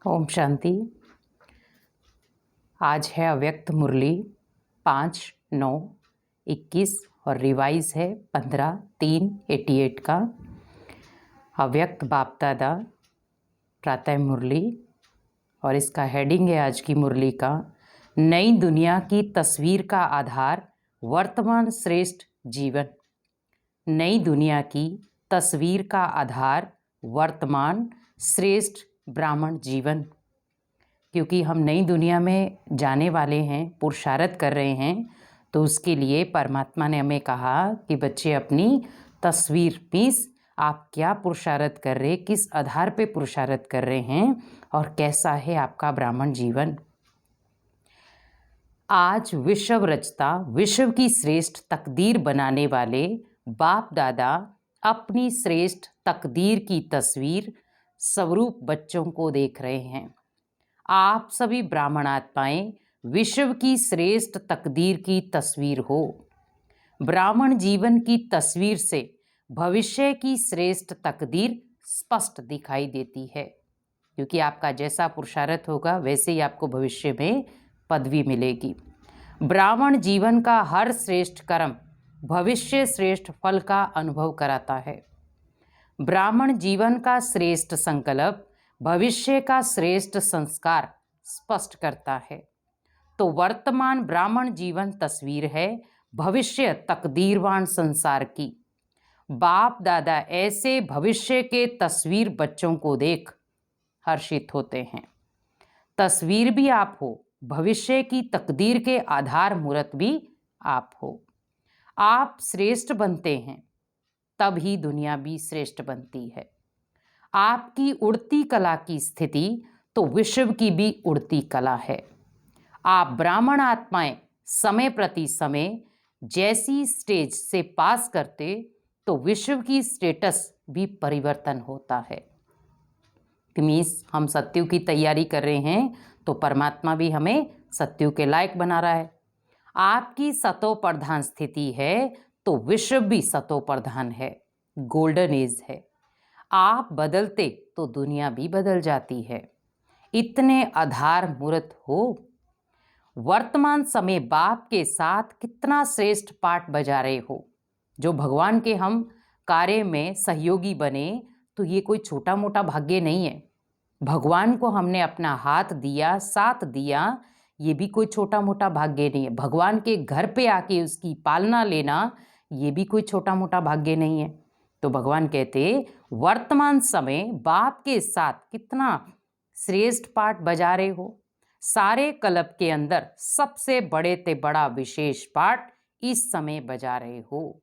ओम शांति। आज है अव्यक्त मुरली 5/9/21 और रिवाइज है 15/3/88 का। अव्यक्त बाप दादा प्रातः मुरली और इसका हेडिंग है आज की मुरली का, नई दुनिया की तस्वीर का आधार वर्तमान श्रेष्ठ जीवन। नई दुनिया की तस्वीर का आधार वर्तमान श्रेष्ठ ब्राह्मण जीवन। क्योंकि हम नई दुनिया में जाने वाले हैं, पुरुषार्थ कर रहे हैं, तो उसके लिए परमात्मा ने हमें कहा कि बच्चे अपनी तस्वीर मीन्स आप क्या पुरुषार्थ कर रहे, किस आधार पे पुरुषार्थ कर रहे हैं और कैसा है आपका ब्राह्मण जीवन। आज विश्व रचता, विश्व की श्रेष्ठ तकदीर बनाने वाले बाप दादा अपनी श्रेष्ठ तकदीर की तस्वीर स्वरूप बच्चों को देख रहे हैं। आप सभी ब्राह्मण आत्माएं विश्व की श्रेष्ठ तकदीर की तस्वीर हो। ब्राह्मण जीवन की तस्वीर से भविष्य की श्रेष्ठ तकदीर स्पष्ट दिखाई देती है, क्योंकि आपका जैसा पुरुषार्थ होगा वैसे ही आपको भविष्य में पदवी मिलेगी। ब्राह्मण जीवन का हर श्रेष्ठ कर्म भविष्य श्रेष्ठ फल का अनुभव कराता है। ब्राह्मण जीवन का श्रेष्ठ संकल्प भविष्य का श्रेष्ठ संस्कार स्पष्ट करता है। तो वर्तमान ब्राह्मण जीवन तस्वीर है भविष्य तकदीरवान संसार की। बाप दादा ऐसे भविष्य के तस्वीर बच्चों को देख हर्षित होते हैं। तस्वीर भी आप हो, भविष्य की तकदीर के आधार मूर्त भी आप हो। आप श्रेष्ठ बनते हैं तब ही दुनिया भी श्रेष्ठ बनती है। आपकी उड़ती कला की स्थिति तो विश्व की भी उड़ती कला है। आप ब्राह्मण आत्माएं समय प्रति समय जैसी स्टेज से पास करते तो विश्व की स्टेटस भी परिवर्तन होता है। मीन्स हम सत्यु की तैयारी कर रहे हैं तो परमात्मा भी हमें सत्यु के लायक बना रहा है। आपकी सतो प्रधान स्थिति है तो विश्व भी सतो प्रधान है, गोल्डन एज है। आप बदलते तो दुनिया भी बदल जाती है। इतने आधार मूर्त हो। वर्तमान समय बाप के साथ कितना श्रेष्ठ पाठ बजा रहे हो। जो भगवान के हम कार्य में सहयोगी बने तो ये कोई छोटा मोटा भाग्य नहीं है। भगवान को हमने अपना हाथ दिया, साथ दिया, ये भी कोई छोटा मोटा भाग्य नहीं है। भगवान के घर पे आके उसकी पालना लेना ये भी कोई छोटा मोटा भाग्य नहीं है। तो भगवान कहते वर्तमान समय बाप के साथ कितना श्रेष्ठ पाठ बजा रहे हो। सारे कल्प के अंदर सबसे बड़े ते बड़ा विशेष पाठ इस समय बजा रहे हो,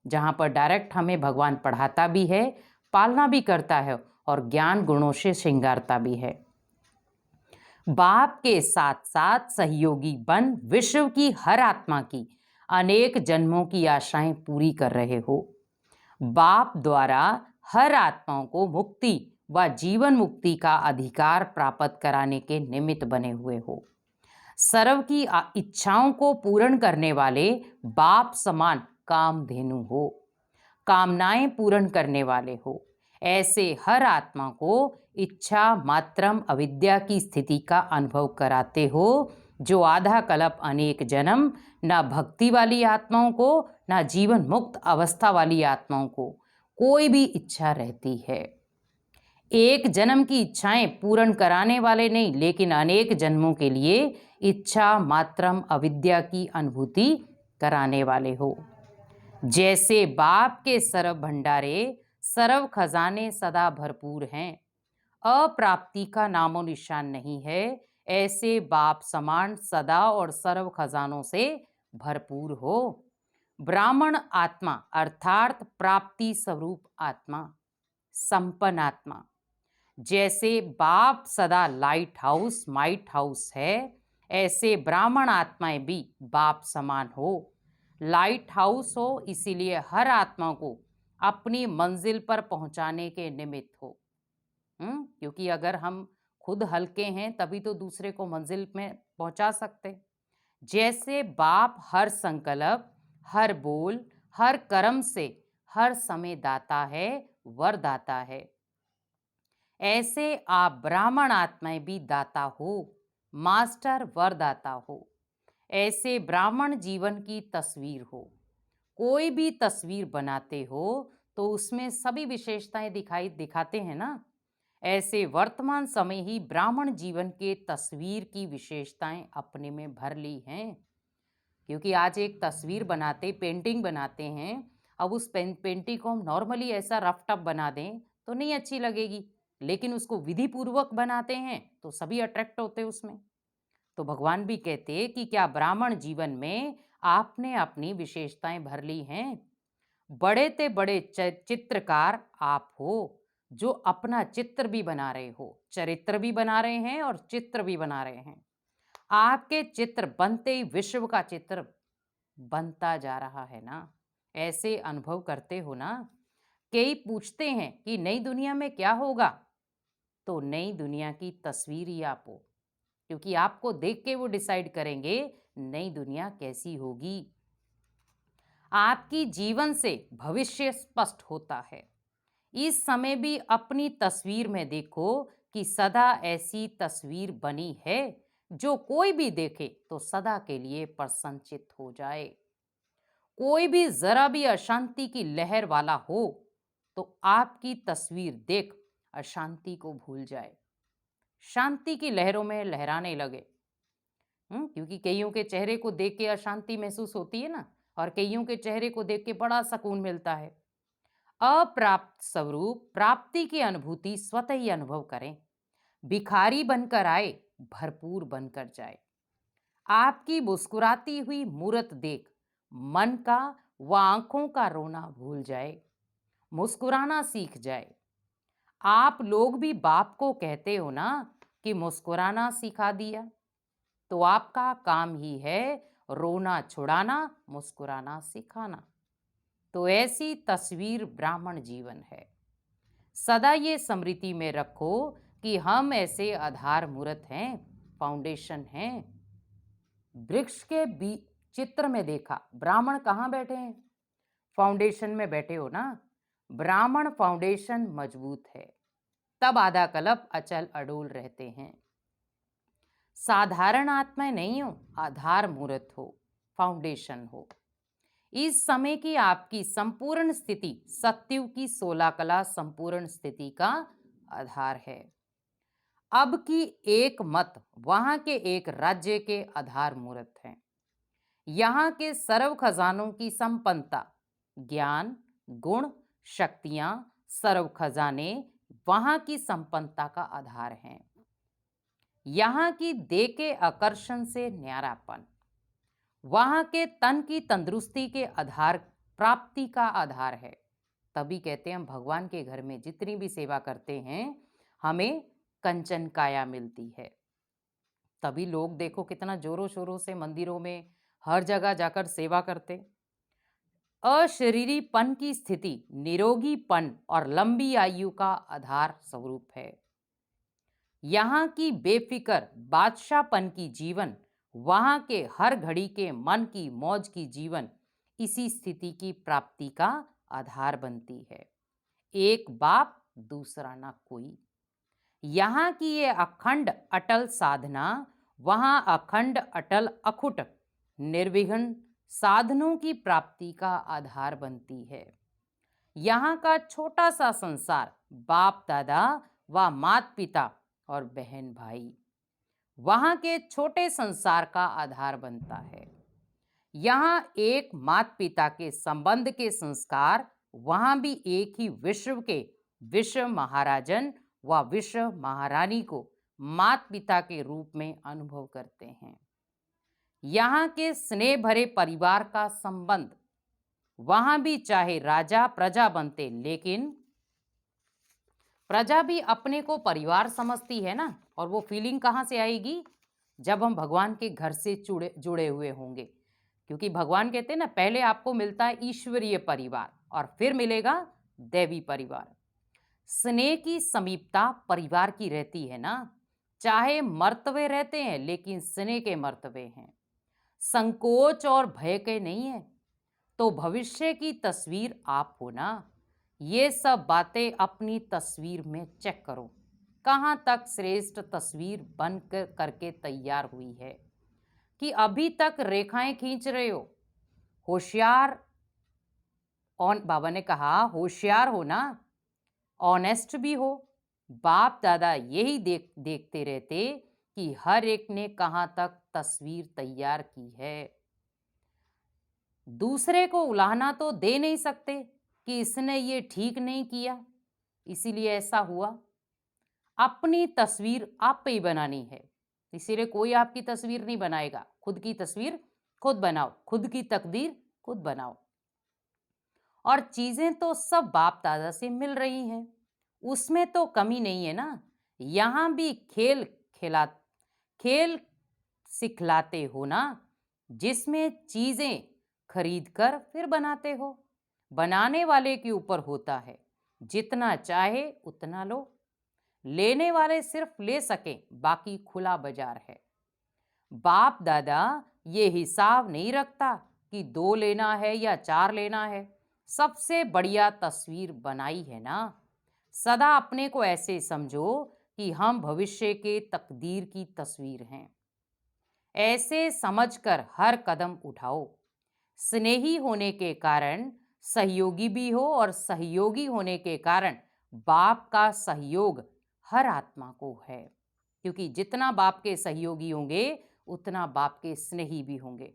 जहां पर डायरेक्ट हमें भगवान पढ़ाता भी है, पालना भी करता है और ज्ञान गुणों से श्रृंगारता भी है। बाप के साथ साथ सहयोगी बन विश्व की हर आत्मा की अनेक जन्मों की आशाएं पूरी कर रहे हो। बाप द्वारा हर आत्माओं को मुक्ति व जीवन मुक्ति का अधिकार प्राप्त कराने के निमित्त बने हुए हो। सर्व की इच्छाओं को पूर्ण करने वाले बाप समान कामधेनु हो, कामनाएं पूर्ण करने वाले हो। ऐसे हर आत्मा को इच्छा मात्रम अविद्या की स्थिति का अनुभव कराते हो, जो आधा कल्प अनेक जन्म न भक्ति वाली आत्माओं को न जीवन मुक्त अवस्था वाली आत्माओं को कोई भी इच्छा रहती है। एक जन्म की इच्छाएं पूर्ण कराने वाले नहीं, लेकिन अनेक जन्मों के लिए इच्छा मात्रम अविद्या की अनुभूति कराने वाले हो। जैसे बाप के सर्व भंडारे सर्व खजाने सदा भरपूर हैं, अप्राप्ति का नामो निशान नहीं है, ऐसे बाप समान सदा और सर्व खजानों से भरपूर हो। ब्राह्मण आत्मा अर्थात प्राप्ति स्वरूप आत्मा, संपन्न आत्मा। जैसे बाप सदा लाइट हाउस माइट हाउस है, ऐसे ब्राह्मण आत्माएं भी बाप समान हो, लाइट हाउस हो, इसीलिए हर आत्मा को अपनी मंजिल पर पहुंचाने के निमित्त हो। क्योंकि अगर हम खुद हल्के हैं तभी तो दूसरे को मंजिल में पहुंचा सकते। जैसे बाप हर संकल्प, हर बोल, हर कर्म से हर समय दाता है, वरदाता है, ऐसे आप ब्राह्मण आत्माएं भी दाता हो, मास्टर वरदाता हो। ऐसे ब्राह्मण जीवन की तस्वीर हो। कोई भी तस्वीर बनाते हो तो उसमें सभी विशेषताएं दिखाते हैं ना। ऐसे वर्तमान समय ही ब्राह्मण जीवन के तस्वीर की विशेषताएं अपने में भर ली हैं। क्योंकि आज एक तस्वीर बनाते, पेंटिंग बनाते हैं, अब उस पेंटिंग को हम नॉर्मली ऐसा रफ टफ बना दें तो नहीं अच्छी लगेगी, लेकिन उसको विधि पूर्वक बनाते हैं तो सभी अट्रैक्ट होते हैं उसमें। तो भगवान भी कहते कि क्या ब्राह्मण जीवन में आपने अपनी विशेषताएं भर ली हैं। बड़े ते बड़े चित्रकार आप हो, जो अपना चित्र भी बना रहे हो, चरित्र भी बना रहे हैं और चित्र भी बना रहे हैं। आपके चित्र बनते ही विश्व का चित्र बनता जा रहा है ना। ऐसे अनुभव करते हो ना। कई पूछते हैं कि नई दुनिया में क्या होगा, तो नई दुनिया की तस्वीर ही आप हो, क्योंकि आपको देख के वो डिसाइड करेंगे नई दुनिया कैसी होगी। आपकी जीवन से भविष्य स्पष्ट होता है। इस समय भी अपनी तस्वीर में देखो कि सदा ऐसी तस्वीर बनी है जो कोई भी देखे तो सदा के लिए प्रसन्नचित हो जाए। कोई भी जरा भी अशांति की लहर वाला हो तो आपकी तस्वीर देख अशांति को भूल जाए, शांति की लहरों में लहराने लगे। क्योंकि कईयों के चेहरे को देख के अशांति महसूस होती है ना, और कईयों के चेहरे को देख के बड़ा सुकून मिलता है। अप्राप्त स्वरूप प्राप्ति की अनुभूति स्वतः ही अनुभव करें। भिखारी बनकर आए, भरपूर बनकर जाए। आपकी मुस्कुराती हुई मूरत देख मन का व आंखों का रोना भूल जाए, मुस्कुराना सीख जाए। आप लोग भी बाप को कहते हो ना कि मुस्कुराना सिखा दिया, तो आपका काम ही है रोना छुड़ाना, मुस्कुराना सिखाना। तो ऐसी तस्वीर ब्राह्मण जीवन है। सदा ये स्मृति में रखो कि हम ऐसे आधार मूर्त हैं, फाउंडेशन हैं। वृक्ष के चित्र में देखा ब्राह्मण कहाँ बैठे हैं? फाउंडेशन में बैठे हो ना। ब्राह्मण फाउंडेशन मजबूत है, तब आधा कल्प अचल अडोल रहते हैं। साधारण आत्मा नहीं हो, आधार मूर्त हो, फाउंडेशन हो। इस समय की आपकी संपूर्ण स्थिति सत्युग की 16 कला संपूर्ण स्थिति का आधार है। अब की एक मत वहां के एक राज्य के आधार मूर्त हैं। यहाँ के सर्व खजानों की संपन्नता, ज्ञान, गुण, शक्तियां, सर्व खजाने वहां की संपन्नता का आधार हैं। यहाँ की देह के आकर्षण से न्यारापन, वहां के तन की तंदुरुस्ती के आधार प्राप्ति का आधार है। तभी कहते हैं हम भगवान के घर में जितनी भी सेवा करते हैं हमें कंचन काया मिलती है। तभी लोग देखो कितना जोरों शोरों से मंदिरों में हर जगह जाकर सेवा करते। अशरीरीपन की स्थिति निरोगीपन और लंबी आयु का आधार स्वरूप है। यहाँ की बेफिक्र बादशाहपन की जीवन, वहां के हर घड़ी के मन की मौज की जीवन इसी स्थिति की प्राप्ति का आधार बनती है। एक बाप दूसरा ना कोई। यहाँ की ये अखंड अटल साधना वहां अखंड अटल अखुट निर्विघ्न साधनों की प्राप्ति का आधार बनती है। यहाँ का छोटा सा संसार बाप दादा व माता पिता और बहन भाई वहां के छोटे संसार का आधार बनता है। यहाँ एक माता पिता के संबंध के संस्कार वहां भी एक ही विश्व के विश्व महाराजन व विश्व महारानी को माता पिता के रूप में अनुभव करते हैं। यहाँ के स्नेह भरे परिवार का संबंध वहां भी चाहे राजा प्रजा बनते, लेकिन प्रजा भी अपने को परिवार समझती है ना। और वो फीलिंग कहाँ से आएगी? जब हम भगवान के घर से जुड़े हुए होंगे। क्योंकि भगवान कहते हैं ना, पहले आपको मिलता है ईश्वरीय परिवार और फिर मिलेगा दैवी परिवार। स्नेह की समीपता परिवार की रहती है ना। चाहे मर्तबे रहते हैं लेकिन स्नेह के मर्तबे हैं, संकोच और भय के नहीं है। तो भविष्य की तस्वीर आप हो ना। ये सब बातें अपनी तस्वीर में चेक करो। कहाँ तक श्रेष्ठ तस्वीर बन करके तैयार हुई है कि अभी तक रेखाएं खींच रहे हो। होशियार, और बाबा ने कहा होशियार हो ना, ऑनेस्ट भी हो। बाप दादा यही देखते रहते कि हर एक ने कहाँ तक तस्वीर तैयार की है। दूसरे को उलाहना तो दे नहीं सकते कि इसने ये ठीक नहीं किया, इसीलिए ऐसा हुआ। अपनी तस्वीर आप पे ही बनानी है, इसीलिए कोई आपकी तस्वीर नहीं बनाएगा। खुद की तस्वीर खुद बनाओ, खुद की तकदीर खुद बनाओ। और चीजें तो सब बाप दादा से मिल रही हैं, उसमें तो कमी नहीं है ना। यहां भी खेल सिखलाते हो ना, जिसमें चीजें खरीद कर फिर बनाते हो। बनाने वाले के ऊपर होता है, जितना चाहे उतना लो। लेने वाले सिर्फ ले सके, बाकी खुला बाजार है। बाप दादा ये हिसाब नहीं रखता कि 2 लेना है या 4 लेना है। सबसे बढ़िया तस्वीर बनाई है ना। सदा अपने को ऐसे समझो कि हम भविष्य के तकदीर की तस्वीर हैं। ऐसे समझकर हर कदम उठाओ। स्नेही होने के कारण सहयोगी भी हो, और सहयोगी होने के कारण बाप का सहयोग हर आत्मा को है। क्योंकि जितना बाप के सहयोगी होंगे उतना बाप के स्नेही भी होंगे।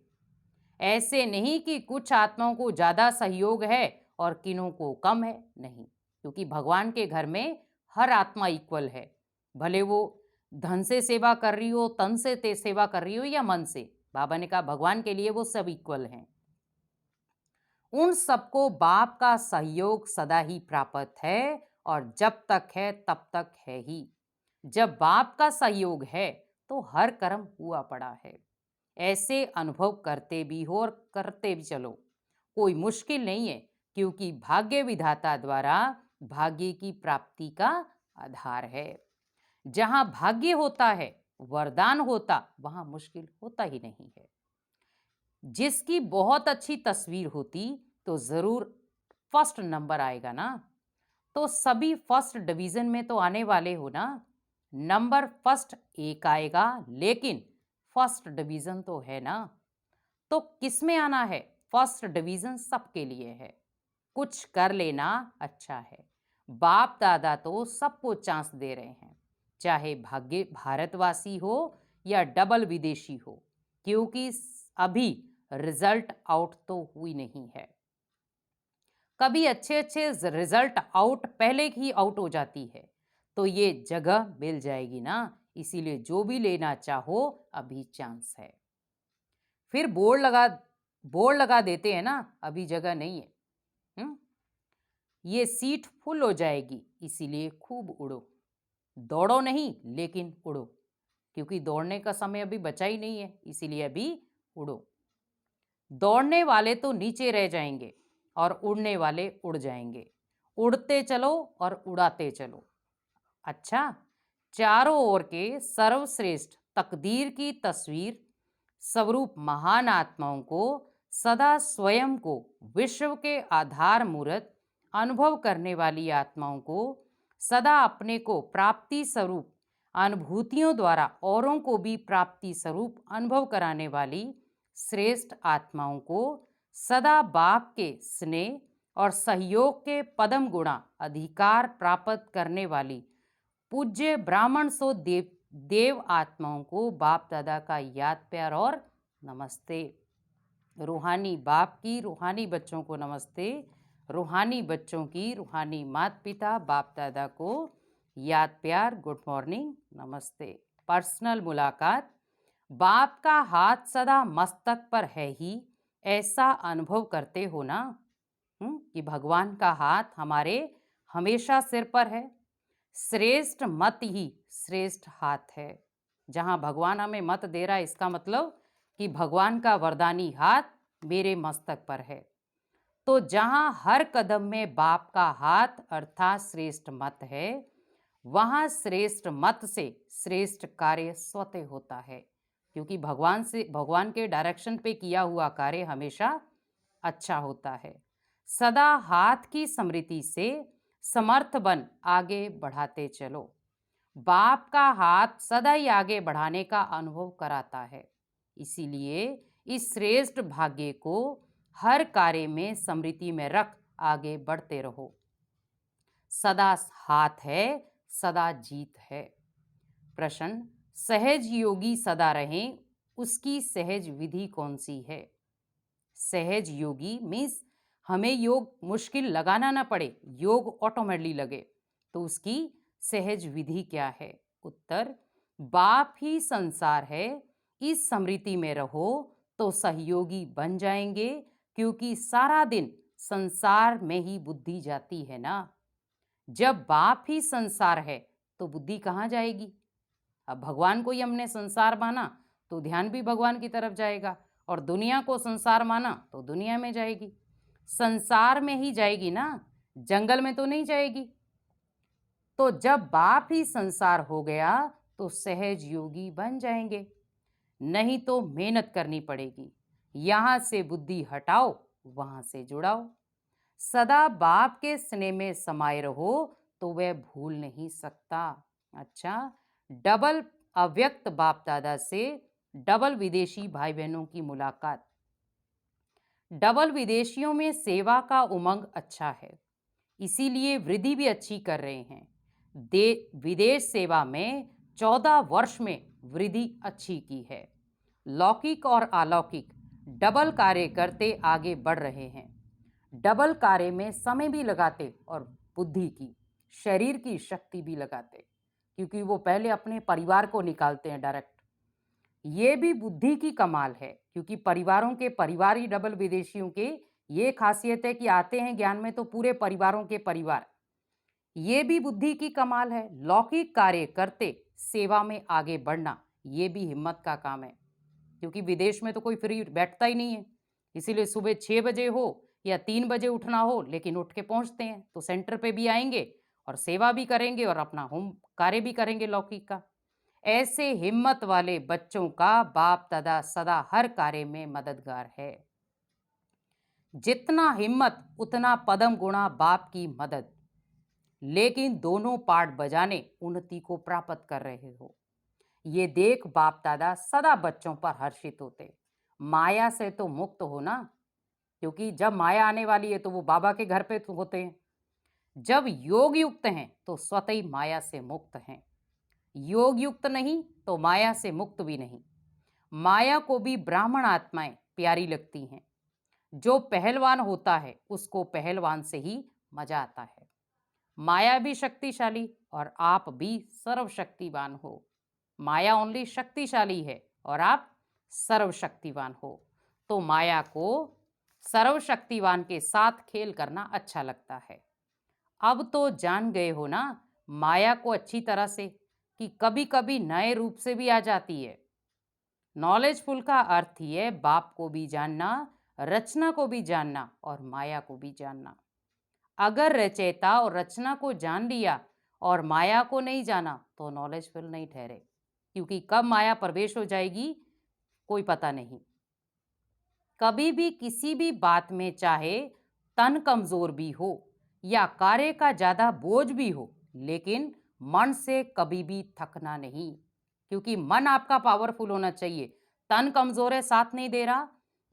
ऐसे नहीं कि कुछ आत्माओं को ज्यादा सहयोग है और किन्हों को कम है, नहीं। क्योंकि भगवान के घर में हर आत्मा इक्वल है। भले वो धन से सेवा कर रही हो, तन से सेवा कर रही हो, या मन से। बाबा ने कहा भगवान के लिए वो सब इक्वल हैं। उन सबको बाप का सहयोग सदा ही प्राप्त है, और जब तक है तब तक है ही। जब बाप का सहयोग है तो हर कर्म हुआ पड़ा है। ऐसे अनुभव करते भी हो और करते भी चलो, कोई मुश्किल नहीं है। क्योंकि भाग्य विधाता द्वारा भाग्य की प्राप्ति का आधार है। जहां भाग्य होता है, वरदान होता, वहां मुश्किल होता ही नहीं है। जिसकी बहुत अच्छी तस्वीर होती तो जरूर फर्स्ट नंबर आएगा ना। तो सभी फर्स्ट डिवीजन में तो आने वाले हो ना। नंबर फर्स्ट एक आएगा, लेकिन फर्स्ट डिवीजन तो है ना। तो किस में आना है? फर्स्ट डिवीजन सबके लिए है। कुछ कर लेना अच्छा है। बाप दादा तो सबको चांस दे रहे हैं, चाहे भाग्य भारतवासी हो या डबल विदेशी हो। क्योंकि अभी रिजल्ट आउट तो हुई नहीं है। कभी अच्छे अच्छे रिजल्ट आउट पहले ही आउट हो जाती है, तो ये जगह मिल जाएगी ना। इसीलिए जो भी लेना चाहो अभी चांस है। फिर बोर्ड लगा देते हैं ना, अभी जगह नहीं है। ये सीट फुल हो जाएगी, इसीलिए खूब उड़ो। दौड़ो नहीं, लेकिन उड़ो। क्योंकि दौड़ने का समय अभी बचा ही नहीं है, इसीलिए अभी उड़ो। दौड़ने वाले तो नीचे रह जाएंगे और उड़ने वाले उड़ जाएंगे। उड़ते चलो और उड़ाते चलो। अच्छा, चारों ओर के सर्वश्रेष्ठ तकदीर की तस्वीर स्वरूप महान आत्माओं को सदा स्वयं को विश्व के आधार मूर्त अनुभव करने वाली आत्माओं को सदा अपने को प्राप्ति स्वरूप अनुभूतियों द्वारा औरों को भी प्राप्ति स्वरूप अनुभव कराने वाली श्रेष्ठ आत्माओं को सदा बाप के स्नेह और सहयोग के पदम गुणा अधिकार प्राप्त करने वाली पूज्य ब्राह्मण सो देव आत्माओं को बाप दादा का याद प्यार और नमस्ते। रूहानी बाप की रूहानी बच्चों को नमस्ते। रूहानी बच्चों की रूहानी माता पिता बाप दादा को याद प्यार गुड मॉर्निंग नमस्ते। पर्सनल मुलाकात। बाप का हाथ सदा मस्तक पर है ही, ऐसा अनुभव करते हो ना। कि भगवान का हाथ हमारे हमेशा सिर पर है। श्रेष्ठ मत ही श्रेष्ठ हाथ है। जहां भगवान हमें मत दे रहा है, इसका मतलब कि भगवान का वरदानी हाथ मेरे मस्तक पर है। तो जहां हर कदम में बाप का हाथ अर्थात श्रेष्ठ मत है, वहां श्रेष्ठ मत से श्रेष्ठ कार्य स्वतः होता है। क्योंकि भगवान के डायरेक्शन पे किया हुआ कार्य हमेशा अच्छा होता है। सदा हाथ की स्मृति से समर्थ बन आगे बढ़ाते चलो। बाप का हाथ सदा ही आगे बढ़ाने का अनुभव कराता है। इसीलिए इस श्रेष्ठ भाग्य को हर कार्य में स्मृति में रख आगे बढ़ते रहो। सदा हाथ है, सदा जीत है। प्रश्न, सहज योगी सदा रहें, उसकी सहज विधि कौन सी है? सहज योगी मीन्स हमें योग मुश्किल लगाना ना पड़े, योग ऑटोमेटिकली लगे, तो उसकी सहज विधि क्या है? उत्तर, बाप ही संसार है, इस स्मृति में रहो तो सहयोगी बन जाएंगे, क्योंकि सारा दिन संसार में ही बुद्धि जाती है ना। जब बाप ही संसार है तो बुद्धि कहाँ जाएगी? अब भगवान को ही हमने संसार माना तो ध्यान भी भगवान की तरफ जाएगा, और दुनिया को संसार माना तो दुनिया में जाएगी। संसार में ही जाएगी ना, जंगल में तो नहीं जाएगी। तो जब बाप ही संसार हो गया तो सहज योगी बन जाएंगे। नहीं तो मेहनत करनी पड़ेगी। यहां से बुद्धि हटाओ, वहां से जुड़ाओ। सदा बाप के स्नेह में समाये रहो तो वह भूल नहीं सकता। अच्छा, डबल अव्यक्त बाप दादा से डबल विदेशी भाई बहनों की मुलाकात। डबल विदेशियों में सेवा का उमंग अच्छा है, इसीलिए वृद्धि भी अच्छी कर रहे हैं। विदेश सेवा में 14 वर्ष में वृद्धि अच्छी की है। लौकिक और अलौकिक डबल कार्य करते आगे बढ़ रहे हैं। डबल कार्य में समय भी लगाते और बुद्धि की, शरीर की शक्ति भी लगाते, क्योंकि वो पहले अपने परिवार को निकालते हैं डायरेक्ट। ये भी बुद्धि की कमाल है, क्योंकि परिवारों के परिवार ही डबल विदेशियों के ये खासियत है कि आते हैं ज्ञान में तो पूरे परिवारों के परिवार। ये भी बुद्धि की कमाल है। लौकिक कार्य करते सेवा में आगे बढ़ना, ये भी हिम्मत का काम है, क्योंकि विदेश में तो कोई फ्री बैठता ही नहीं है। इसीलिए सुबह 6 बजे हो या 3 बजे उठना हो, लेकिन उठ के पहुंचते हैं, तो सेंटर पे भी आएंगे और सेवा भी करेंगे और अपना होम कार्य भी करेंगे लौकिक का। ऐसे हिम्मत वाले बच्चों का बाप दादा सदा हर कार्य में मददगार है। जितना हिम्मत उतना पदम गुणा बाप की मदद। लेकिन दोनों पार्ट बजाने उन्नति को प्राप्त कर रहे हो, ये देख बाप दादा सदा बच्चों पर हर्षित होते। माया से तो मुक्त हो ना, क्योंकि जब माया आने वाली है तो वो बाबा के घर पे तो होते हैं। जब योग युक्त हैं तो स्वतः ही माया से मुक्त हैं। योग युक्त नहीं तो माया से मुक्त भी नहीं। माया को भी ब्राह्मण आत्माएं प्यारी लगती हैं। जो पहलवान होता है उसको पहलवान से ही मजा आता है। माया भी शक्तिशाली और आप भी सर्वशक्तिवान हो। माया ओनली शक्तिशाली है और आप सर्वशक्तिवान हो, तो माया को सर्वशक्तिवान के साथ खेल करना अच्छा लगता है। अब तो जान गए हो ना माया को अच्छी तरह से, कि कभी कभी नए रूप से भी आ जाती है। नॉलेजफुल का अर्थ ही है बाप को भी जानना, रचना को भी जानना और माया को भी जानना। अगर रचयिता और रचना को जान लिया और माया को नहीं जाना तो नॉलेजफुल नहीं ठहरे, क्योंकि कब माया प्रवेश हो जाएगी कोई पता नहीं। कभी भी किसी भी बात में चाहे तन कमजोर भी हो या कार्य का ज्यादा बोझ भी हो, लेकिन मन से कभी भी थकना नहीं, क्योंकि मन आपका पावरफुल होना चाहिए। तन कमजोर है, साथ नहीं दे रहा,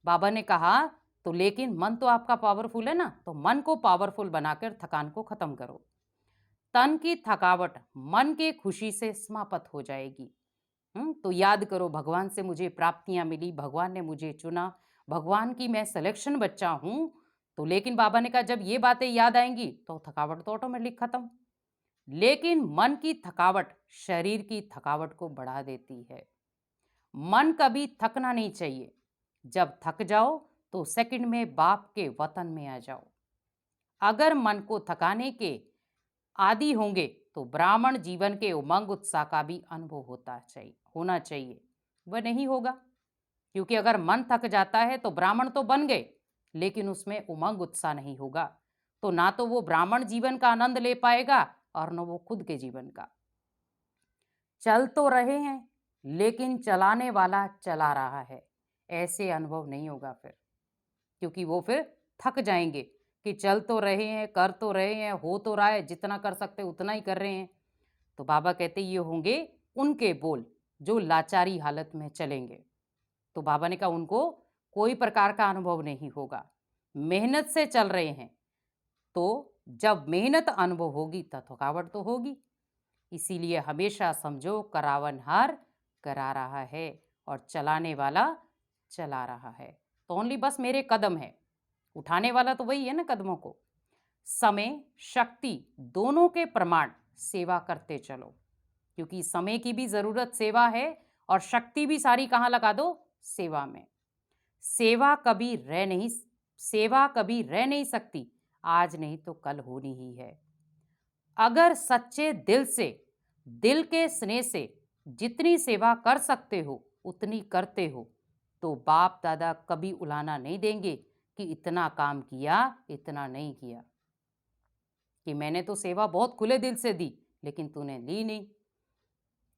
बाबा ने कहा तो, लेकिन मन तो आपका पावरफुल है ना, तो मन को पावरफुल बनाकर थकान को खत्म करो। तन की थकावट मन के खुशी से समाप्त हो जाएगी। तो याद करो भगवान से मुझे प्राप्तियां मिली, भगवान ने मुझे चुना, भगवान की मैं सिलेक्शन बच्चा हूं। तो लेकिन बाबा ने कहा जब ये बातें याद आएंगी तो थकावट तो ऑटोमेटिक खत्म। लेकिन मन की थकावट शरीर की थकावट को बढ़ा देती है। मन कभी थकना नहीं चाहिए। जब थक जाओ तो सेकंड में बाप के वतन में आ जाओ। अगर मन को थकाने के आदि होंगे तो ब्राह्मण जीवन के उमंग उत्साह का भी अनुभव होना चाहिए। वह नहीं होगा, क्योंकि अगर मन थक जाता है तो ब्राह्मण तो बन गए, लेकिन उसमें उमंग उत्साह नहीं होगा, तो ना तो वो ब्राह्मण जीवन का आनंद ले पाएगा और न वो खुद के जीवन का। चल तो रहे हैं लेकिन चलाने वाला चला रहा है, ऐसे अनुभव नहीं होगा फिर, क्योंकि वो फिर थक जाएंगे कि चल तो रहे हैं, कर तो रहे हैं, हो तो रहा है, जितना कर सकते उतना ही कर रहे हैं। तो बाबा कहते ये होंगे उनके बोल जो लाचारी हालत में चलेंगे। तो बाबा ने कहा उनको कोई प्रकार का अनुभव नहीं होगा, मेहनत से चल रहे हैं, तो जब मेहनत अनुभव होगी तब थकावट तो होगी। इसीलिए हमेशा समझो करावनहार करा रहा है और चलाने वाला चला रहा है। तो ओनली बस मेरे कदम है, उठाने वाला तो वही है ना कदमों को। समय शक्ति दोनों के प्रमाण सेवा करते चलो, क्योंकि समय की भी जरूरत सेवा है और शक्ति भी सारी कहाँ लगा दो, सेवा में। सेवा कभी रह नहीं सकती, आज नहीं तो कल होनी ही है। अगर सच्चे दिल से, दिल के स्नेह से जितनी सेवा कर सकते हो उतनी करते हो, तो बाप दादा कभी उलाना नहीं देंगे कि इतना काम किया, इतना नहीं किया, कि मैंने तो सेवा बहुत खुले दिल से दी लेकिन तूने ली नहीं।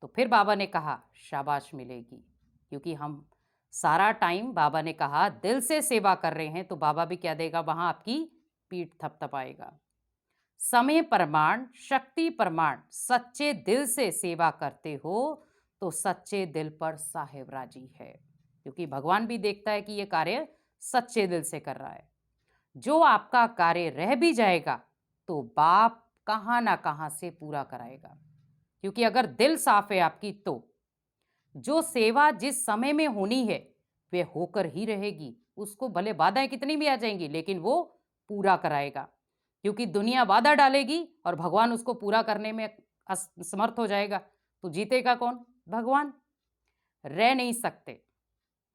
तो फिर बाबा ने कहा शाबाश मिलेगी, क्योंकि हम सारा टाइम बाबा ने कहा दिल से सेवा कर रहे हैं, तो बाबा भी क्या देगा, वहां आपकी पीठ थपथपाएगा। समय प्रमाण शक्ति प्रमाण सच्चे दिल से सेवा करते हो तो सच्चे दिल पर साहेब राजी है, क्योंकि भगवान भी देखता है कि ये कार्य सच्चे दिल से कर रहा है। जो आपका कार्य रह भी जाएगा तो बाप कहां ना कहां से पूरा कराएगा, क्योंकि अगर दिल साफ है आपकी, तो जो सेवा जिस समय में होनी है वे होकर ही रहेगी। उसको भले बाधाएं कितनी भी आ जाएंगी लेकिन वो पूरा कराएगा, क्योंकि दुनिया बाधा डालेगी और भगवान उसको पूरा करने में असमर्थ हो जाएगा, तो जीतेगा कौन, भगवान। रह नहीं सकते।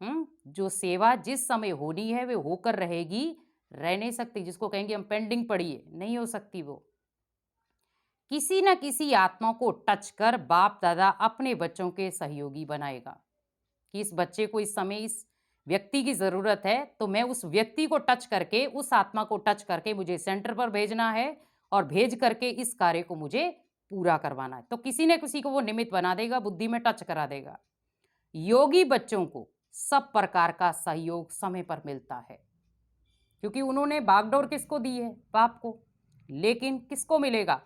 जो सेवा जिस समय होनी है वे होकर रहेगी, रह नहीं सकती। जिसको कहेंगे हम पेंडिंग पड़ी है, नहीं हो सकती वो। किसी न किसी आत्मा को टच कर बाप दादा अपने बच्चों के सहयोगी बनाएगा, कि इस बच्चे को इस समय इस व्यक्ति की जरूरत है, तो मैं उस व्यक्ति को टच करके, उस आत्मा को टच करके मुझे सेंटर पर भेजना है और भेज करके इस कार्य को मुझे पूरा करवाना है। तो किसी न किसी को वो निमित्त बना देगा, बुद्धि में टच करा देगा। योगी बच्चों को सब प्रकार का सहयोग समय पर मिलता है, क्योंकि उन्होंने बागडोर किसको दी है, बाप को। लेकिन किसको मिलेगा,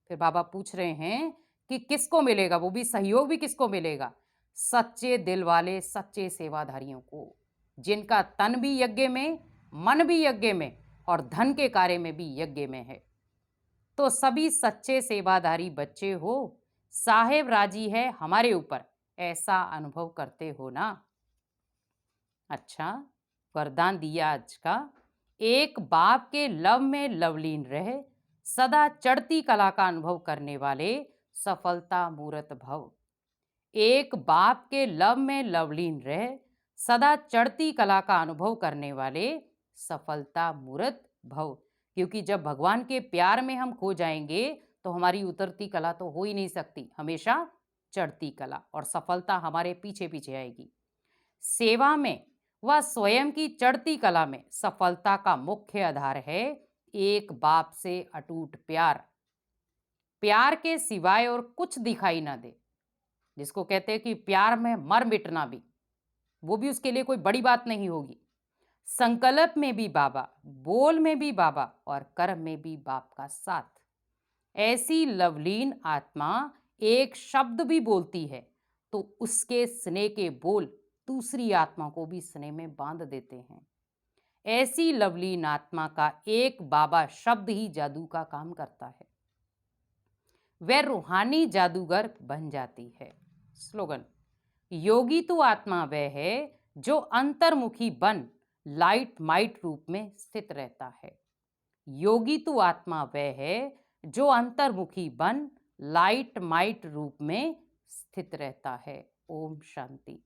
फिर बाबा पूछ रहे हैं कि किसको मिलेगा, वो भी सहयोग भी किसको मिलेगा, सच्चे दिल वाले सच्चे सेवाधारियों को, जिनका तन भी यज्ञ में, मन भी यज्ञ में और धन के कार्य में भी यज्ञ में है। तो सभी सच्चे सेवाधारी बच्चे हो, साहेब राजी है हमारे ऊपर, ऐसा अनुभव करते हो ना। अच्छा, वरदान दिया आज का, एक बाप के लव में लवलीन रहे, सदा चढ़ती कला का अनुभव करने वाले सफलता मूर्त भव। एक बाप के लव में लवलीन रहे, सदा चढ़ती कला का अनुभव करने वाले सफलता मूर्त भव। क्योंकि जब भगवान के प्यार में हम खो जाएंगे तो हमारी उतरती कला तो हो ही नहीं सकती, हमेशा चढ़ती कला, और सफलता हमारे पीछे पीछे आएगी। सेवा में वह स्वयं की चढ़ती कला में सफलता का मुख्य आधार है एक बाप से अटूट प्यार। प्यार के सिवाय और कुछ दिखाई ना दे, जिसको कहते हैं कि प्यार में मर मिटना भी, वो भी उसके लिए कोई बड़ी बात नहीं होगी। संकल्प में भी बाबा, बोल में भी बाबा और कर्म में भी बाप का साथ। ऐसी लवलीन आत्मा एक शब्द भी बोलती है तो उसके स्नेह के बोल दूसरी आत्मा को भी स्नेह में बांध देते हैं। ऐसी लवलीन आत्मा का एक बाबा शब्द ही जादू का काम करता है, वह रूहानी जादूगर बन जाती है। स्लोगन, योगी तो आत्मा वह है जो अंतर्मुखी बन लाइट माइट रूप में स्थित रहता है। योगी तो आत्मा वह है जो अंतर्मुखी बन लाइट माइट रूप में स्थित रहता है। ओम शांति।